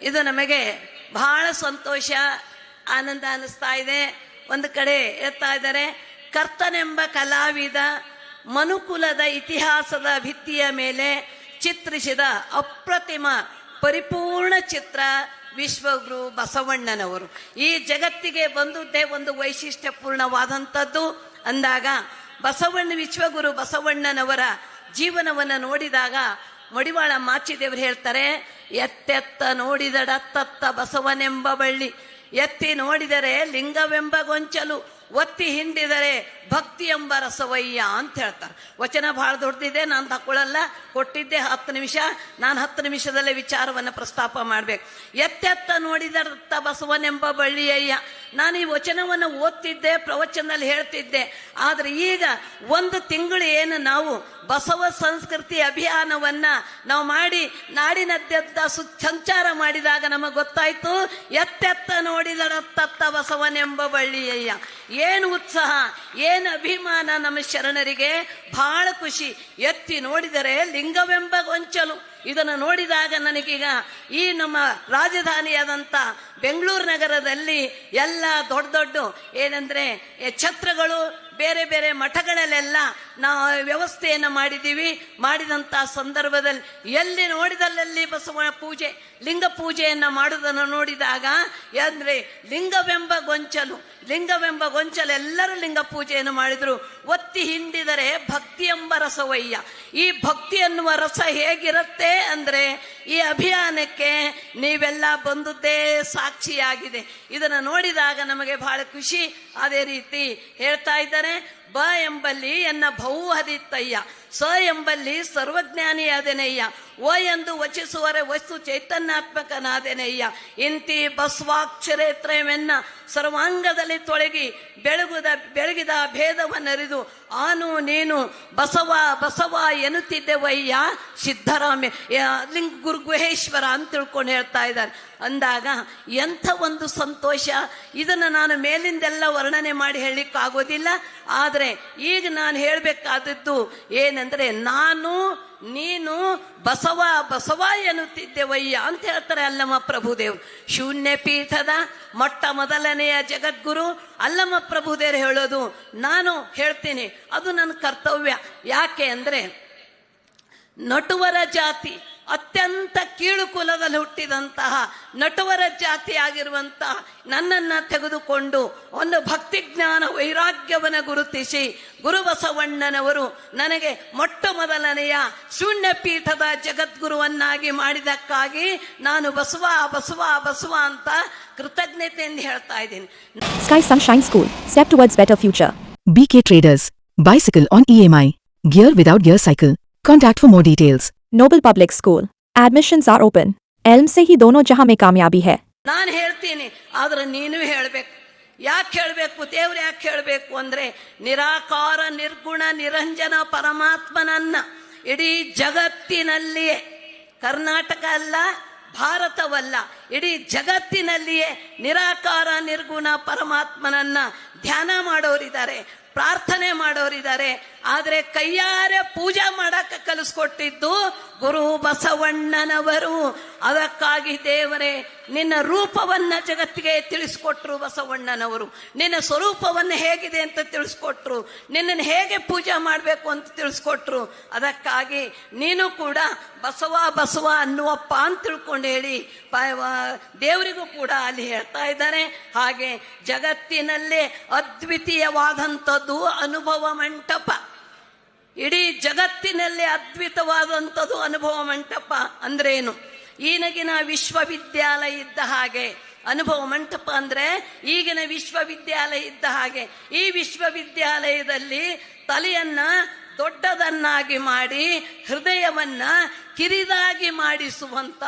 ಇದು ನಮಗೆ ಬಹಳ ಸಂತೋಷ ಆನಂದ ಅನ್ನಿಸ್ತಾ ಇದೆ. ಒಂದು ಕಡೆ ಹೇಳ್ತಾ ಇದ್ದಾರೆ, ಕರ್ತನೆಂಬ ಕಲಾವಿದ ಮನುಕುಲದ ಇತಿಹಾಸದ ಭಿತ್ತಿಯ ಮೇಲೆ ಚಿತ್ರಿಸಿದ ಅಪ್ರತಿಮ ಪರಿಪೂರ್ಣ ಚಿತ್ರ ವಿಶ್ವಗುರು ಬಸವಣ್ಣನವರು. ಈ ಜಗತ್ತಿಗೆ ಬಂದುದೇ ಒಂದು ವೈಶಿಷ್ಟ್ಯಪೂರ್ಣವಾದಂಥದ್ದು ಅಂದಾಗ ವಿಶ್ವಗುರು ಬಸವಣ್ಣನವರ ಜೀವನವನ್ನು ನೋಡಿದಾಗ ಮಡಿವಾಳ ಮಾಚಿದೇವರು ಹೇಳ್ತಾರೆ, ಎತ್ತೆತ್ತ ನೋಡಿದಡತ್ತತ್ತ ಬಸವನೆಂಬ ಬಳ್ಳಿ, ಎತ್ತಿ ನೋಡಿದರೆ ಲಿಂಗವೆಂಬ ಗೊಂಚಲು, ಒತ್ತಿ ಹಿಂಡಿದರೆ ಭಕ್ತಿ ಎಂಬ ರಸವಯ್ಯ ಅಂತ ಹೇಳ್ತಾರೆ. ವಚನ ಬಹಳ ದೊಡ್ಡದಿದೆ, ನಾನು ತಕೊಳ್ಳಲ್ಲ. ಕೊಟ್ಟಿದ್ದೆ 10 ನಿಮಿಷ, ನಾನು 10 ನಿಮಿಷದಲ್ಲೇ ವಿಚಾರವನ್ನು ಪ್ರಸ್ತಾಪ ಮಾಡ್ಬೇಕು. ಎತ್ತೆತ್ತ ನೋಡಿದತ್ತ ಬಸವನೆಂಬ ಬಳ್ಳಿಯಯ್ಯ. ನಾನು ಈ ವಚನವನ್ನು ಓದ್ತಿದ್ದೆ, ಪ್ರವಚನದಲ್ಲಿ ಹೇಳ್ತಿದ್ದೆ. ಆದರೆ ಈಗ 1 ತಿಂಗಳು ಏನು ನಾವು ಬಸವ ಸಂಸ್ಕೃತಿ ಅಭಿಯಾನವನ್ನ ನಾವು ಮಾಡಿ ನಾಡಿನಾದ್ಯಂತ ಸಂಚಾರ ಮಾಡಿದಾಗ ನಮಗೆ ಗೊತ್ತಾಯ್ತು, ಎತ್ತೆತ್ತ ನೋಡಿದಡತ್ತತ್ತ ಬಸವನೆಂಬ ಬಳ್ಳಿಯಯ್ಯ. ಏನು ಉತ್ಸಾಹ, ಏನು ಅಭಿಮಾನ ನಮ್ಮ ಶರಣರಿಗೆ, ಬಹಳ ಖುಷಿ. ಎತ್ತಿ ನೋಡಿದರೆ ಲಿಂಗವೆಂಬ ಗೊಂಚಲು. ಇದನ್ನು ನೋಡಿದಾಗ ನನಗೀಗ ಈ ನಮ್ಮ ರಾಜಧಾನಿಯಾದಂಥ ಬೆಂಗಳೂರು ನಗರದಲ್ಲಿ ಎಲ್ಲ ದೊಡ್ಡ ದೊಡ್ಡ ಏನಂದ್ರೆ ಛತ್ರಗಳು, ಬೇರೆ ಬೇರೆ ಮಠಗಳಲ್ಲೆಲ್ಲ ನಾವು ವ್ಯವಸ್ಥೆಯನ್ನು ಮಾಡಿದ್ದೀವಿ. ಮಾಡಿದಂಥ ಸಂದರ್ಭದಲ್ಲಿ ಎಲ್ಲಿ ನೋಡಿದಲ್ಲಲ್ಲಿ ಬಸವ ಪೂಜೆ, ಲಿಂಗ ಪೂಜೆಯನ್ನು ಮಾಡುವುದನ್ನು ನೋಡಿದಾಗ ಅಂದರೆ ಲಿಂಗವೆಂಬ ಗೊಂಚಲು ಎಲ್ಲರೂ ಲಿಂಗ ಪೂಜೆಯನ್ನು ಮಾಡಿದ್ರು. ಒತ್ತಿ ಹಿಂಡಿದರೆ ಭಕ್ತಿ ಎಂಬ ರಸವಯ್ಯ. ಈ ಭಕ್ತಿ ಎನ್ನುವ ರಸ ಹೇಗಿರುತ್ತೆ ಅಂದರೆ ಈ ಅಭಿಯಾನಕ್ಕೆ ನೀವೆಲ್ಲ ಬಂದುದೇ ಸಾಕ್ಷಿಯಾಗಿದೆ. ಇದನ್ನು ನೋಡಿದಾಗ ನಮಗೆ ಬಹಳ ಖುಷಿ. ಅದೇ ರೀತಿ ಹೇಳ್ತಾ ಇದ್ದಾರೆ, ಬ ಎಂಬಲ್ಲಿ ಎನ್ನ ಬಹು ಹದಿತ್ತಯ್ಯ, ಸ ಎಂಬಲ್ಲಿ ಸರ್ವಜ್ಞಾನಿಯಾದೆನಯ್ಯ, ಓ ಎಂದು ವಚಿಸುವರ ವಸ್ತು ಚೈತನ್ಯಾತ್ಮಕನಾದೆನಯ್ಯ. ಇಂತಿ ಬಸವಾಕ್ಷರೇತ್ರವೆನ್ನ ಸರ್ವಾಂಗದಲ್ಲಿ ತೊಳಗಿ ಬೆಳಗಿದ ಭೇದವನ್ನರಿದು ಆನು ನೀನು ಬಸವ ಎನ್ನುತ್ತಿದ್ದೆವಯ್ಯ ಸಿದ್ಧರಾಮ್ಯ ಗುರು ಗುಹೇಶ್ವರ ಅಂತ ತಿಳ್ಕೊಂಡು ಹೇಳ್ತಾ ಇದ್ದಾರೆ. ಅಂದಾಗ ಎಂಥ ಒಂದು ಸಂತೋಷ. ಇದನ್ನು ನಾನು ಮೇಲಿಂದೆಲ್ಲ ವರ್ಣನೆ ಮಾಡಿ ಹೇಳಲಿಕ್ಕಾಗೋದಿಲ್ಲ. ಆದರೆ ಈಗ ನಾನು ಹೇಳಬೇಕಾದದ್ದು ಏನಂದ್ರೆ, ನಾನು ನೀನು ಬಸವ ಎನ್ನುತ್ತಿದ್ದೆವಯ್ಯ ಅಂತ ಹೇಳ್ತಾರೆ ಅಲ್ಲಮ ಪ್ರಭುದೇವರು. ಶೂನ್ಯ ಪೀಠದ ಮೊಟ್ಟ ಮೊದಲನೆಯ ಜಗದ್ಗುರು ಅಲ್ಲಮ ಪ್ರಭುದೇವರು ಹೇಳೋದು, ನಾನು ಹೇಳ್ತೀನಿ, ಅದು ನನ್ನ ಕರ್ತವ್ಯ. ಯಾಕೆ ಅಂದ್ರೆ ನಟುವರ ಜಾತಿ, ಅತ್ಯಂತ ಕೀಳು ಕುಲದಲ್ಲಿ ಹುಟ್ಟಿದಂತಹ ನಟುವರ ಜಾತಿ ಆಗಿರುವಂತಹ ನನ್ನನ್ನು ತೆಗೆದುಕೊಂಡು ಒಂದು ಭಕ್ತಿ ಜ್ಞಾನ ವೈರಾಗ್ಯವನ್ನು ಗುರುತಿಸಿ ಗುರು ಬಸವಣ್ಣನವರು ನನಗೆ ಮೊಟ್ಟ ಮೊದಲನೆಯ ಶೂನ್ಯ ಪೀಠದ ಜಗದ್ಗುರುವನ್ನಾಗಿ ಮಾಡಿದಕ್ಕಾಗಿ ನಾನು ಬಸವ ಅಂತ ಕೃತಜ್ಞತೆಯಿಂದ ಹೇಳ್ತಾ ಇದ್ದೀನಿ. Sky Sunshine School, step towards better future. BK Traders, bicycle on EMI, gear without gear cycle. Contact for more details. Noble Public School, admissions are open. Elm से ही दोनों जहां में कामयाबी है. ನಾನು ಹೇಳ್ತೀನಿ, ಆದ್ರೆ ನೀನು ಹೇಳಬೇಕು. ಯಾಕೆ ಹೇಳಬೇಕು, ದೇವ್ರು ಯಾಕೆ ಹೇಳಬೇಕು ಅಂದ್ರೆ, ನಿರಾಕಾರ ನಿರ್ಗುಣ ನಿರಂಜನ ಪರಮಾತ್ಮನನ್ನ ಇಡೀ ಜಗತ್ತಿನಲ್ಲಿಯೇ, ಕರ್ನಾಟಕ ಅಲ್ಲ, ಭಾರತವಲ್ಲ, ಇಡೀ ಜಗತ್ತಿನಲ್ಲಿಯೇ ನಿರಾಕಾರ ನಿರ್ಗುಣ ಪರಮಾತ್ಮನನ್ನ ಧ್ಯಾನ ಮಾಡೋರಿದ್ದಾರೆ, ಪ್ರಾರ್ಥನೆ ಮಾಡೋರಿದ್ದಾರೆ. ಆದರೆ ಕೈಯಾರೆ ಪೂಜೆ ಮಾಡಕ್ಕೆ ಕಲಿಸ್ಕೊಟ್ಟಿದ್ದು ಗುರು ಬಸವಣ್ಣನವರು. ಅದಕ್ಕಾಗಿ ದೇವರೇ ನಿನ್ನ ರೂಪವನ್ನ ಜಗತ್ತಿಗೆ ತಿಳಿಸ್ಕೊಟ್ರು ಬಸವಣ್ಣನವರು. ನಿನ್ನ ಸ್ವರೂಪವನ್ನು ಹೇಗಿದೆ ಅಂತ ತಿಳಿಸ್ಕೊಟ್ರು, ನಿನ್ನನ್ನು ಹೇಗೆ ಪೂಜೆ ಮಾಡಬೇಕು ಅಂತ ತಿಳಿಸ್ಕೊಟ್ರು. ಅದಕ್ಕಾಗಿ ನೀನು ಕೂಡ ಬಸವ ಅನ್ನುವಪ್ಪ ಅಂತ ತಿಳ್ಕೊಂಡು ಹೇಳಿ ದೇವರಿಗೂ ಕೂಡ ಅಲ್ಲಿ ಹೇಳ್ತಾ ಇದ್ದಾರೆ. ಹಾಗೆ ಜಗತ್ತಿನಲ್ಲೇ ಅದ್ವಿತೀಯವಾದಂಥದ್ದು ಅನುಭವ ಮಂಟಪ. ಇಡೀ ಜಗತ್ತಿನಲ್ಲಿ ಅದ್ಭುತವಾದಂಥದ್ದು ಅನುಭವ ಮಂಟಪ ಅಂದ್ರೇನು? ಈಗಿನ ವಿಶ್ವವಿದ್ಯಾಲಯ ಇದ್ದ ಹಾಗೆ ಅನುಭವ ಮಂಟಪ ಅಂದ್ರೆ ಈಗಿನ ವಿಶ್ವವಿದ್ಯಾಲಯ ಇದ್ದ ಹಾಗೆ. ಈ ವಿಶ್ವವಿದ್ಯಾಲಯದಲ್ಲಿ ತಲೆಯನ್ನ ದೊಡ್ಡದನ್ನಾಗಿ ಮಾಡಿ ಹೃದಯವನ್ನ ಕಿರಿದಾಗಿ ಮಾಡಿಸುವಂತ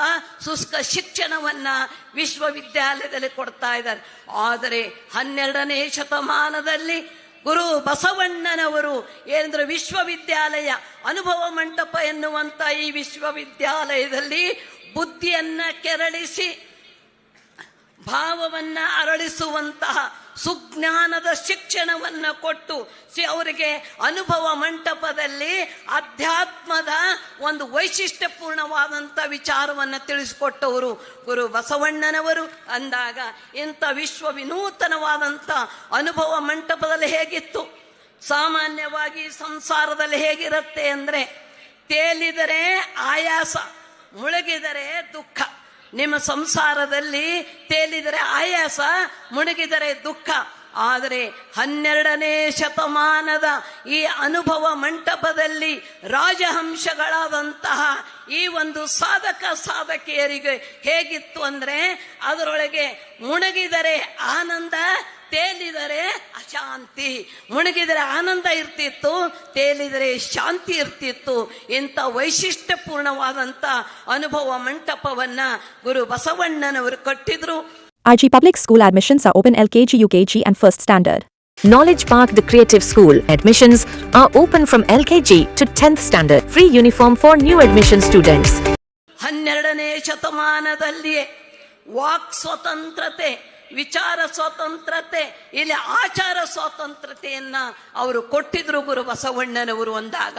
ಶುಷ್ಕ ಶಿಕ್ಷಣವನ್ನ ವಿಶ್ವವಿದ್ಯಾಲಯದಲ್ಲಿ ಕೊಡ್ತಾ ಇದ್ದಾರೆ. ಆದರೆ 12ನೇ ಶತಮಾನದಲ್ಲಿ ಗುರು ಬಸವಣ್ಣನವರು ಏನಂದ್ರೆ ವಿಶ್ವವಿದ್ಯಾಲಯ ಅನುಭವ ಮಂಟಪ ಎನ್ನುವಂತ ಈ ವಿಶ್ವವಿದ್ಯಾಲಯದಲ್ಲಿ ಬುದ್ಧಿಯನ್ನ ಕೆರಳಿಸಿ ಭಾವವನ್ನ ಅರಳಿಸುವಂತಹ ಸುಜ್ಞಾನದ ಶಿಕ್ಷಣವನ್ನು ಕೊಟ್ಟು ಅವರಿಗೆ ಅನುಭವ ಮಂಟಪದಲ್ಲಿ ಅಧ್ಯಾತ್ಮದ ಒಂದು ವೈಶಿಷ್ಟ್ಯಪೂರ್ಣವಾದಂಥ ವಿಚಾರವನ್ನು ತಿಳಿಸಿಕೊಟ್ಟವರು ಗುರು ಬಸವಣ್ಣನವರು. ಅಂದಾಗ ಇಂಥ ವಿಶ್ವ ವಿನೂತನವಾದಂಥ ಅನುಭವ ಮಂಟಪದಲ್ಲಿ ಹೇಗಿತ್ತು? ಸಾಮಾನ್ಯವಾಗಿ ಸಂಸಾರದಲ್ಲಿ ಹೇಗಿರುತ್ತೆ ಅಂದರೆ, ತೇಲಿದರೆ ಆಯಾಸ, ಮುಳುಗಿದರೆ ದುಃಖ. ನಿಮ್ಮ ಸಂಸಾರದಲ್ಲಿ ತೇಲಿದರೆ ಆಯಾಸ, ಮುಳುಗಿದರೆ ದುಃಖ. ಆದರೆ 12ನೇ ಶತಮಾನದ ಈ ಅನುಭವ ಮಂಟಪದಲ್ಲಿ ರಾಜಹಂಸಗಳಾದಂತಹ ಈ ಒಂದು ಸಾಧಕ ಸಾಧಕಿಯರಿಗೆ ಹೇಗಿತ್ತು ಅಂದರೆ, ಅದರೊಳಗೆ ಮುಳುಗಿದರೆ ಆನಂದ, ತೇಲಿದರೆ ಅಶಾಂತಿ. ಮುಳುಗಿದರೆ ಆನಂದ ಇರ್ತಿತ್ತು, ತೇಲಿದರೆ ಶಾಂತಿ ಇರ್ತಿತ್ತು. ಇಂಥ ವೈಶಿಷ್ಟ್ಯಪೂರ್ಣವಾದಂಥ ಅನುಭವ ಮಂಟಪವನ್ನ ಗುರು ಬಸವಣ್ಣನವರು ಕಟ್ಟಿದ್ರು. RG Public School admissions are open LKG, UKG and First Standard. Knowledge Park The Creative School admissions are open from LKG to 10th standard. Free uniform for new admission students. 12ನೇ ಶತಮಾನದಲ್ಲಿಯೇ ವಾಕ್ ಸ್ವತಂತ್ರತೆ, ವಿಚಾರ ಸ್ವಾತಂತ್ರ್ಯತೆ, ಇಲ್ಲಿ ಆಚಾರ ಸ್ವಾತಂತ್ರ್ಯತೆಯನ್ನ ಅವರು ಕೊಟ್ಟಿದ್ರು ಗುರು ಬಸವಣ್ಣನವರು. ಅಂದಾಗ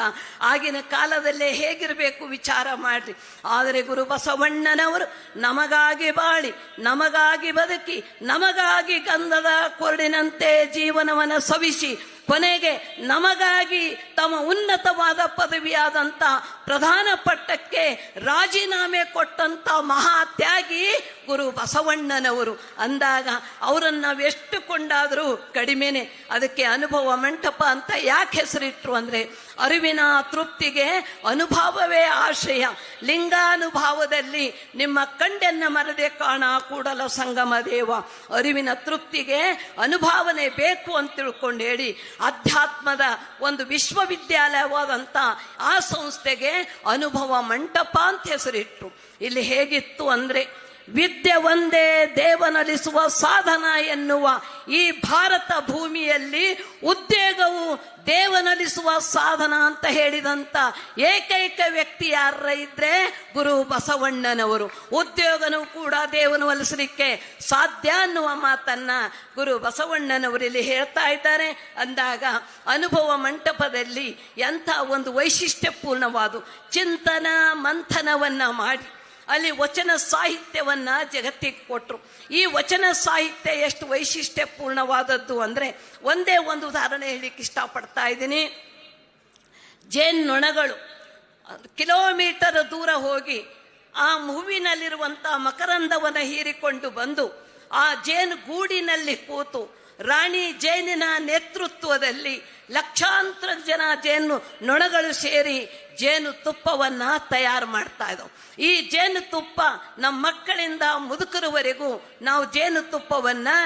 ಆಗಿನ ಕಾಲದಲ್ಲೇ ಹೇಗಿರಬೇಕು ವಿಚಾರ ಮಾಡ್ರಿ. ಆದರೆ ಗುರು ಬಸವಣ್ಣನವರು ನಮಗಾಗಿ ಬಾಳಿ, ನಮಗಾಗಿ ಬದುಕಿ, ನಮಗಾಗಿ ಗಂಧದ ಕೊರಡಿನಂತೆ ಜೀವನವನ್ನು ಸವಿಸಿ, ಕೊನೆಗೆ ನಮಗಾಗಿ ತಮ್ಮ ಉನ್ನತವಾದ ಪದವಿಯಾದಂಥ ಪ್ರಧಾನ ಪಟ್ಟಕ್ಕೆ ರಾಜೀನಾಮೆ ಕೊಟ್ಟಂತ ಮಹಾತ್ಯಾಗಿ ಗುರು ಬಸವಣ್ಣನವರು. ಅಂದಾಗ ಅವರನ್ನು ನಾವೆಷ್ಟು ಕೊಂಡಾದರೂ ಕಡಿಮೆನೆ. ಅದಕ್ಕೆ ಅನುಭವ ಮಂಟಪ ಅಂತ ಯಾಕೆ ಹೆಸರಿಟ್ರು ಅಂದರೆ, ಅರಿವಿನ ತೃಪ್ತಿಗೆ ಅನುಭವವೇ ಆಶ್ರಯ. ಲಿಂಗಾನುಭಾವದಲ್ಲಿ ನಿಮ್ಮ ಕಂಡೆನ್ನ ಮರದೆ ಕಾಣ ಕೂಡಲ ಸಂಗಮ ದೇವ. ಅರಿವಿನ ತೃಪ್ತಿಗೆ ಅನುಭಾವನೆ ಬೇಕು ಅಂತ ತಿಳ್ಕೊಂಡು ಹೇಳಿ ಅಧ್ಯಾತ್ಮದ ಒಂದು ವಿಶ್ವವಿದ್ಯಾಲಯವಾದಂಥ ಆ ಸಂಸ್ಥೆಗೆ ಅನುಭವ ಮಂಟಪ ಅಂತ ಹೆಸರಿಟ್ರು. ಇಲ್ಲಿ ಹೇಗಿತ್ತು ಅಂದರೆ, ವಿದ್ಯೆ ಒಂದೇ ದೇವನಲಿಸುವ ಸಾಧನ ಎನ್ನುವ ಈ ಭಾರತ ಭೂಮಿಯಲ್ಲಿ ಉದ್ಯೋಗವು ದೇವನಲಿಸುವ ಸಾಧನ ಅಂತ ಹೇಳಿದಂಥ ಏಕೈಕ ವ್ಯಕ್ತಿ ಯಾರ ಇದ್ರೆ ಗುರು ಬಸವಣ್ಣನವರು. ಉದ್ಯೋಗನೂ ಕೂಡ ದೇವನು ಒಲಿಸಲಿಕ್ಕೆ ಸಾಧ್ಯ ಅನ್ನುವ ಮಾತನ್ನ ಗುರು ಬಸವಣ್ಣನವರು ಇಲ್ಲಿ ಹೇಳ್ತಾ ಇದ್ದಾರೆ. ಅಂದಾಗ ಅನುಭವ ಮಂಟಪದಲ್ಲಿ ಎಂಥ ಒಂದು ವೈಶಿಷ್ಟ್ಯಪೂರ್ಣವಾದ ಚಿಂತನ ಮಂಥನವನ್ನ ಮಾಡಿ ಅಲ್ಲಿ ವಚನ ಸಾಹಿತ್ಯವನ್ನ ಜಗತ್ತಿಗೆ ಕೊಟ್ಟರು. ಈ ವಚನ ಸಾಹಿತ್ಯ ಎಷ್ಟು ವೈಶಿಷ್ಟ್ಯಪೂರ್ಣವಾದದ್ದು ಅಂದರೆ, ಒಂದೇ ಒಂದು ಉದಾಹರಣೆ ಹೇಳಲಿಕ್ಕೆ ಇಷ್ಟಪಡ್ತಾ ಇದ್ದೀನಿ. ಜೇನ್ನೊಣಗಳು ಕಿಲೋಮೀಟರ್ ದೂರ ಹೋಗಿ ಆ ಹೂವಿನಲ್ಲಿರುವಂಥ ಮಕರಂದವನ್ನು ಹೀರಿಕೊಂಡು ಬಂದು ಆ ಜೇನು ಗೂಡಿನಲ್ಲಿ ಕೂತು ರಾಣಿ ಜೇನಿನ ನೇತೃತ್ವದಲ್ಲಿ ಲಕ್ಷಾಂತರ ಜನ ಜೇನು ನೊಣಗಳು ಸೇರಿ ಜೇನು ತುಪ್ಪವನ್ನು ತಯಾರು ಮಾಡ್ತಾ ಇದ್ದವು. ಈ ಜೇನು ತುಪ್ಪ ನಮ್ಮ ಮಕ್ಕಳಿಂದ ಮುದುಕರವರೆಗೂ ನಾವು ಜೇನು ತುಪ್ಪವನ್ನು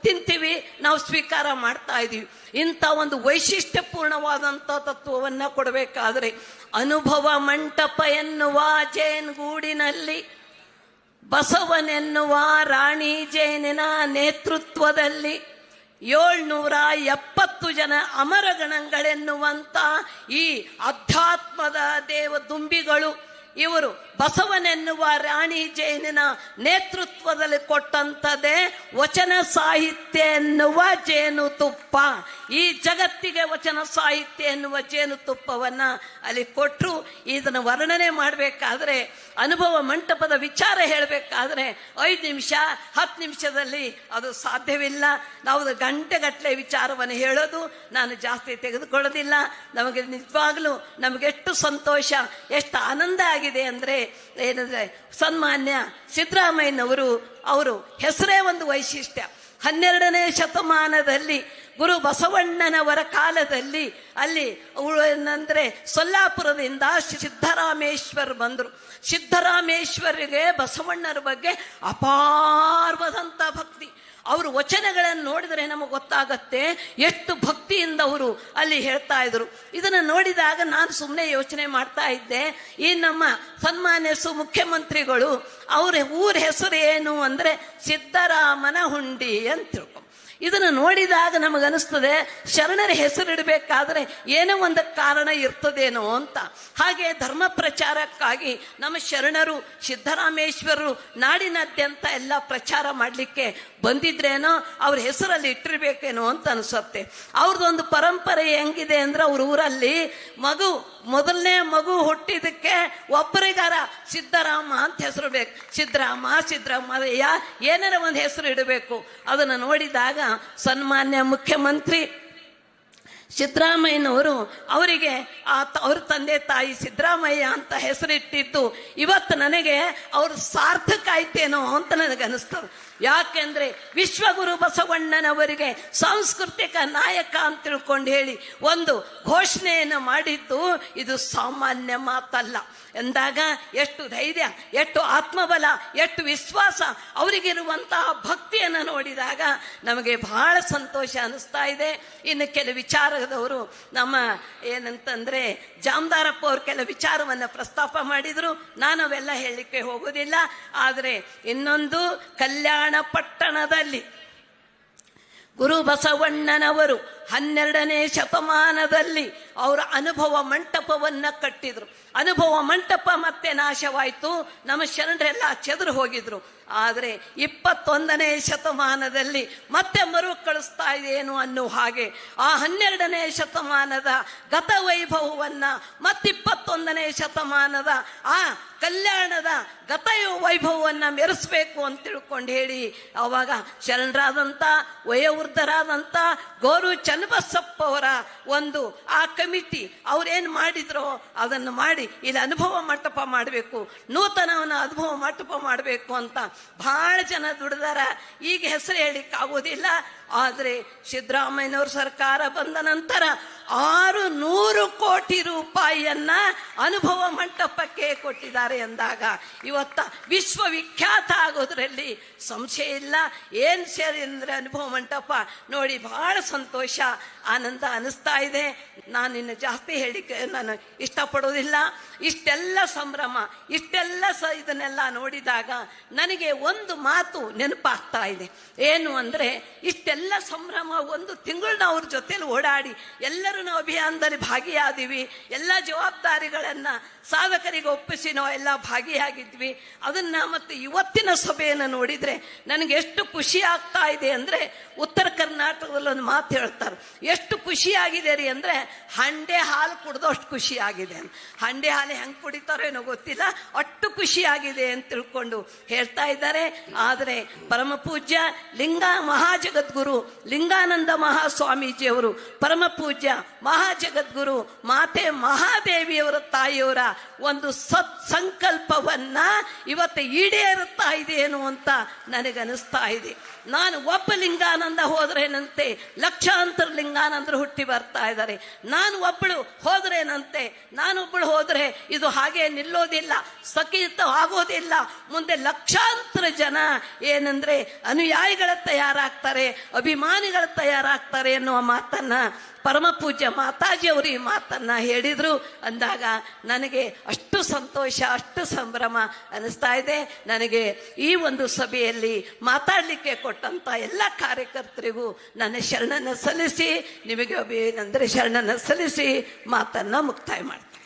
ತಿಂತೀವಿ, ನಾವು ಸ್ವೀಕಾರ ಮಾಡ್ತಾ ಇದ್ದೀವಿ. ಇಂಥ ಒಂದು ವೈಶಿಷ್ಟ್ಯಪೂರ್ಣವಾದಂಥ ತತ್ವವನ್ನು ಕೊಡಬೇಕಾದ್ರೆ ಅನುಭವ ಮಂಟಪ ಎನ್ನುವ ಜೇನುಗೂಡಿನಲ್ಲಿ ಬಸವನೆನ್ನುವ ರಾಣಿ ಜೇನಿನ ನೇತೃತ್ವದಲ್ಲಿ 770 ಜನ ಅಮರಗಣಗಳೆನ್ನುವಂಥ ಈ ಅಧ್ಯಾತ್ಮದ ದೇವದುಂಬಿಗಳು ಇವರು ಬಸವನೆನ್ನುವ ರಾಣಿ ಜೇನಿನ ನೇತೃತ್ವದಲ್ಲಿ ಕೊಟ್ಟಂಥದ್ದೇ ವಚನ ಸಾಹಿತ್ಯ ಎನ್ನುವ ಜೇನುತುಪ್ಪ. ಈ ಜಗತ್ತಿಗೆ ವಚನ ಸಾಹಿತ್ಯ ಎನ್ನುವ ಜೇನುತುಪ್ಪವನ್ನು ಅಲ್ಲಿ ಕೊಟ್ಟರು. ಇದನ್ನು ವರ್ಣನೆ ಮಾಡಬೇಕಾದ್ರೆ, ಅನುಭವ ಮಂಟಪದ ವಿಚಾರ ಹೇಳಬೇಕಾದ್ರೆ 5 ನಿಮಿಷ 10 ನಿಮಿಷದಲ್ಲಿ ಅದು ಸಾಧ್ಯವಿಲ್ಲ. ನಾವು ಗಂಟೆಗಟ್ಟಲೆ ವಿಚಾರವನ್ನು ಹೇಳೋದು ನಾನು ಜಾಸ್ತಿ ತೆಗೆದುಕೊಳ್ಳೋದಿಲ್ಲ. ನಮಗೆ ನಿಜವಾಗಲೂ ನಮಗೆಷ್ಟು ಸಂತೋಷ, ಎಷ್ಟು ಆನಂದ ಆಗಿದೆ ಅಂದರೆ ಏನಂದರೆ, ಸನ್ಮಾನ್ಯ ಸಿದ್ದರಾಮಯ್ಯನವರು ಅವರು ಹೆಸರೇ ಒಂದು ವೈಶಿಷ್ಟ್ಯ. 12ನೇ ಶತಮಾನದಲ್ಲಿ ಗುರು ಬಸವಣ್ಣನವರ ಕಾಲದಲ್ಲಿ ಅಲ್ಲಿ ಏನಂದ್ರೆ ಸೊಲ್ಲಾಪುರದಿಂದ ಸಿದ್ದರಾಮೇಶ್ವರ್ ಬಂದರು. ಸಿದ್ದರಾಮೇಶ್ವರಿಗೆ ಬಸವಣ್ಣರ ಬಗ್ಗೆ ಅಪಾರವಾದಂಥ ಭಕ್ತಿ. ಅವರು ವಚನಗಳನ್ನು ನೋಡಿದರೆ ನಮಗೆ ಗೊತ್ತಾಗತ್ತೆ ಎಷ್ಟು ಭಕ್ತಿಯಿಂದ ಅವರು ಅಲ್ಲಿ ಹೇಳ್ತಾ ಇದ್ರು. ಇದನ್ನು ನೋಡಿದಾಗ ನಾನು ಸುಮ್ಮನೆ ಯೋಚನೆ ಮಾಡ್ತಾ ಇದ್ದೆ, ಈ ನಮ್ಮ ಸನ್ಮಾನ್ಯ ಮುಖ್ಯಮಂತ್ರಿಗಳು ಅವರ ಊರ ಹೆಸರು ಏನು ಅಂದರೆ ಸಿದ್ದರಾಮನ ಹುಂಡಿ ಅಂತ ತಿಳ್ಕೊ. ಇದನ್ನು ನೋಡಿದಾಗ ನಮಗನಿಸ್ತದೆ ಶರಣರ ಹೆಸರಿಡಬೇಕಾದ್ರೆ ಏನೋ ಒಂದು ಕಾರಣ ಇರ್ತದೇನೋ ಅಂತ. ಹಾಗೆ ಧರ್ಮ ಪ್ರಚಾರಕ್ಕಾಗಿ ನಮ್ಮ ಶರಣರು ಸಿದ್ದರಾಮೇಶ್ವರರು ನಾಡಿನಾದ್ಯಂತ ಎಲ್ಲ ಪ್ರಚಾರ ಮಾಡಲಿಕ್ಕೆ ಬಂದಿದ್ರೇನೋ ಅವ್ರ ಹೆಸರಲ್ಲಿ ಇಟ್ಟಿರ್ಬೇಕೇನೋ ಅಂತ ಅನಿಸುತ್ತೆ. ಅವ್ರದ್ದೊಂದು ಪರಂಪರೆ ಹೆಂಗಿದೆ ಅಂದ್ರೆ ಅವ್ರ ಊರಲ್ಲಿ ಮೊದಲನೇ ಮಗು ಹುಟ್ಟಿದಕ್ಕೆ ಒಬ್ಬರಿಗಾರ ಸಿದ್ದರಾಮ ಅಂತ ಹೆಸರು ಬೇಕು. ಸಿದ್ದರಾಮಯ್ಯ ಏನಾರ ಒಂದು ಹೆಸರು ಇಡಬೇಕು. ಅದನ್ನು ನೋಡಿದಾಗ ಸನ್ಮಾನ್ಯ ಮುಖ್ಯಮಂತ್ರಿ ಸಿದ್ದರಾಮಯ್ಯನವರು ಅವರಿಗೆ ಅವ್ರ ತಂದೆ ತಾಯಿ ಸಿದ್ದರಾಮಯ್ಯ ಅಂತ ಹೆಸರಿಟ್ಟಿದ್ದು ಇವತ್ತು ನನಗೆ ಅವ್ರು ಸಾರ್ಥಕ ಆಯ್ತೇನೋ ಅಂತ ನನಗನ್ನಿಸ್ತದೆ. ಯಾಕೆಂದ್ರೆ ವಿಶ್ವಗುರು ಬಸವಣ್ಣನವರಿಗೆ ಸಾಂಸ್ಕೃತಿಕ ನಾಯಕ ಅಂತ ತಿಳ್ಕೊಂಡು ಹೇಳಿ ಒಂದು ಘೋಷಣೆಯನ್ನು ಮಾಡಿದ್ದು ಇದು ಸಾಮಾನ್ಯ ಮಾತಲ್ಲ ಎಂದಾಗ ಎಷ್ಟು ಧೈರ್ಯ, ಎಷ್ಟು ಆತ್ಮಬಲ, ಎಷ್ಟು ವಿಶ್ವಾಸ, ಅವರಿಗಿರುವಂತಹ ಭಕ್ತಿಯನ್ನು ನೋಡಿದಾಗ ನಮಗೆ ಬಹಳ ಸಂತೋಷ ಅನಿಸ್ತಾ ಇದೆ. ಇನ್ನು ಕೆಲವು ವಿಚಾರದವರು ನಮ್ಮ ಏನಂತಂದ್ರೆ ಜಾಮದಾರಪ್ಪ ಅವರು ಕೆಲವು ವಿಚಾರವನ್ನು ಪ್ರಸ್ತಾಪ ಮಾಡಿದ್ರು. ನಾನು ಅವೆಲ್ಲ ಹೇಳಲಿಕ್ಕೆ ಹೋಗೋದಿಲ್ಲ. ಆದರೆ ಇನ್ನೊಂದು ಕಲ್ಯಾಣ ಪಟ್ಟಣದಲ್ಲಿ ಗುರು ಬಸವಣ್ಣನವರು 12ನೇ ಶತಮಾನದಲ್ಲಿ ಅವರ ಅನುಭವ ಮಂಟಪವನ್ನ ಕಟ್ಟಿದ್ರು. ಅನುಭವ ಮಂಟಪ ಮತ್ತೆ ನಾಶವಾಯಿತು, ನಮ್ಮ ಶರಣರೆಲ್ಲ ಚೆದರು ಹೋಗಿದ್ರು. ಆದರೆ 21ನೇ ಶತಮಾನದಲ್ಲಿ ಮತ್ತೆ ಮರುಕಳಿಸ್ತಾ ಇದೆಯೇನು ಅನ್ನೋ ಹಾಗೆ ಆ 12ನೇ ಶತಮಾನದ ಗತವೈಭವವನ್ನ ಮತ್ತೆ 21ನೇ ಶತಮಾನದ ಆ ಕಲ್ಯಾಣದ ಗತ ವೈಭವವನ್ನು ಮೆರೆಸಬೇಕು ಅಂತ ತಿಳ್ಕೊಂಡು ಹೇಳಿ ಅವಾಗ ಶರಣರಾದಂಥ ವಯೋವೃದ್ಧರಾದಂಥ ಗೌರು ಚನ್ನಬಸಪ್ಪ ಅವರ ಒಂದು ಆ ಕಮಿಟಿ ಅವ್ರೇನು ಮಾಡಿದ್ರೋ ಅದನ್ನು ಮಾಡಿ ಇಲ್ಲಿ ಅನುಭವ ಮಂಟಪ ಮಾಡಬೇಕು, ನೂತನವನ್ನ ಅನುಭವ ಮಂಟಪ ಮಾಡಬೇಕು ಅಂತ ಬಹಳ ಜನ ದುಡಿದಾರ. ಈಗ ಹೆಸರು ಹೇಳಿಕ್ಕೆ ಆಗೋದಿಲ್ಲ. ಆದರೆ ಸಿದ್ದರಾಮಯ್ಯನವ್ರ ಸರ್ಕಾರ ಬಂದ ನಂತರ 600 ಕೋಟಿ ರೂಪಾಯಿಯನ್ನ ಅನುಭವ ಮಂಟಪಕ್ಕೆ ಕೊಟ್ಟಿದ್ದಾರೆ ಎಂದಾಗ ಇವತ್ತ ವಿಶ್ವವಿಖ್ಯಾತ ಆಗೋದ್ರಲ್ಲಿ ಸಂಶಯ ಇಲ್ಲ. ಏನು ಸೇರಿ ಅಂದರೆ ಅನುಭವ ಮಂಟಪ ನೋಡಿ ಬಹಳ ಸಂತೋಷ, ಆನಂದ ಅನಿಸ್ತಾ ಇದೆ. ನಾನು ಇನ್ನು ಜಾಸ್ತಿ ಹೇಳಿಕೆ ನಾನು ಇಷ್ಟಪಡೋದಿಲ್ಲ. ಇಷ್ಟೆಲ್ಲ ಸಂಭ್ರಮ, ಇಷ್ಟೆಲ್ಲ ಇದನ್ನೆಲ್ಲ ನೋಡಿದಾಗ ನನಗೆ ಒಂದು ಮಾತು ನೆನಪಾಗ್ತಾ ಇದೆ. ಏನು ಅಂದರೆ ಇಷ್ಟೆಲ್ಲ ಸಂಭ್ರಮ, ಒಂದು ತಿಂಗಳು ನಾವು ಅವ್ರ ಜೊತೆಲಿ ಓಡಾಡಿ ಎಲ್ಲರೂ ನಾವು ಅಭಿಯಾನದಲ್ಲಿ ಭಾಗಿಯಾದಿವಿ, ಎಲ್ಲ ಜವಾಬ್ದಾರಿಗಳನ್ನು ಸಾಧಕರಿಗೆ ಒಪ್ಪಿಸಿ ನಾವು ಎಲ್ಲ ಭಾಗಿಯಾಗಿದ್ವಿ. ಅದನ್ನ ಮತ್ತು ಇವತ್ತಿನ ಸಭೆಯನ್ನು ನೋಡಿದರೆ ನನಗೆ ಎಷ್ಟು ಖುಷಿ ಆಗ್ತಾ ಇದೆ ಅಂದರೆ ಉತ್ತರ ಕರ್ನಾಟಕದಲ್ಲಿ ಒಂದು ಮಾತು ಹೇಳ್ತಾರೆ, ಎಷ್ಟು ಖುಷಿಯಾಗಿದೆ ರೀ ಅಂದರೆ ಹಂಡೆ ಹಾಲು ಕುಡ್ದಷ್ಟು ಖುಷಿಯಾಗಿದೆ. ಹಂಡೆ ಹಾಲು ಹೆಂಗೆ ಕುಡಿತಾರೋ ಏನೋ ಗೊತ್ತಿಲ್ಲ, ಅಷ್ಟು ಖುಷಿಯಾಗಿದೆ ಅಂತ ತಿಳ್ಕೊಂಡು ಹೇಳ್ತಾ ಇದ್ದಾರೆ. ಆದರೆ ಪರಮ ಪೂಜ್ಯ ಮಹಾಜಗದ್ಗುರು ಲಿಂಗಾನಂದ ಮಹಾಸ್ವಾಮೀಜಿಯವರು, ಪರಮ ಪೂಜ್ಯ ಮಹಾಜಗದ್ಗುರು ಮಾತೆ ಮಹಾದೇವಿಯವರ ತಾಯಿಯವರ ಒಂದು ಸಂಕಲ್ಪವನ್ನ ಇವತ್ತು ಈಡೇರುತ್ತಾ ಇದೆಯೇನು ಅಂತ ನನಗನಿಸ್ತಾ ಇದೆ. ನಾನು ಒಬ್ಬ ಲಿಂಗಾನಂದ ಹೋದ್ರೇನಂತೆ ಲಕ್ಷಾಂತರ ಲಿಂಗಾನಂದರು ಹುಟ್ಟಿ ಬರ್ತಾ ಇದ್ದಾರೆ. ನಾನು ಒಬ್ಬಳು ಹೋದ್ರೇನಂತೆ, ನಾನೊಬ್ಬಳು ಹೋದ್ರೆ ಇದು ಹಾಗೆ ನಿಲ್ಲೋದಿಲ್ಲ, ಸ್ಥಗಿತ ಆಗೋದಿಲ್ಲ. ಮುಂದೆ ಲಕ್ಷಾಂತರ ಜನ ಏನಂದ್ರೆ ಅನುಯಾಯಿಗಳ ತಯಾರಾಗ್ತಾರೆ, ಅಭಿಮಾನಿಗಳ ತಯಾರಾಗ್ತಾರೆ ಎನ್ನುವ ಮಾತನ್ನ ಪರಮ ಪೂಜ್ಯ ಮಾತಾಜಿಯವರು ಈ ಮಾತನ್ನ ಹೇಳಿದ್ರು ಅಂದಾಗ ನನಗೆ ಅಷ್ಟು ಸಂತೋಷ, ಅಷ್ಟು ಸಂಭ್ರಮ ಅನಿಸ್ತಾ ಇದೆ. ನನಗೆ ಈ ಒಂದು ಸಭೆಯಲ್ಲಿ ಮಾತಾಡಲಿಕ್ಕೆ ಕೊಟ್ಟಂತ ಎಲ್ಲ ಕಾರ್ಯಕರ್ತರಿಗೂ ನನ್ನ ಶರಣನ ಸಲ್ಲಿಸಿ, ನಿಮಗೆ ಏನಂದ್ರೆ ಶರಣನ ಸಲ್ಲಿಸಿ ಮಾತನ್ನ ಮುಕ್ತಾಯ ಮಾಡ್ತೀನಿ.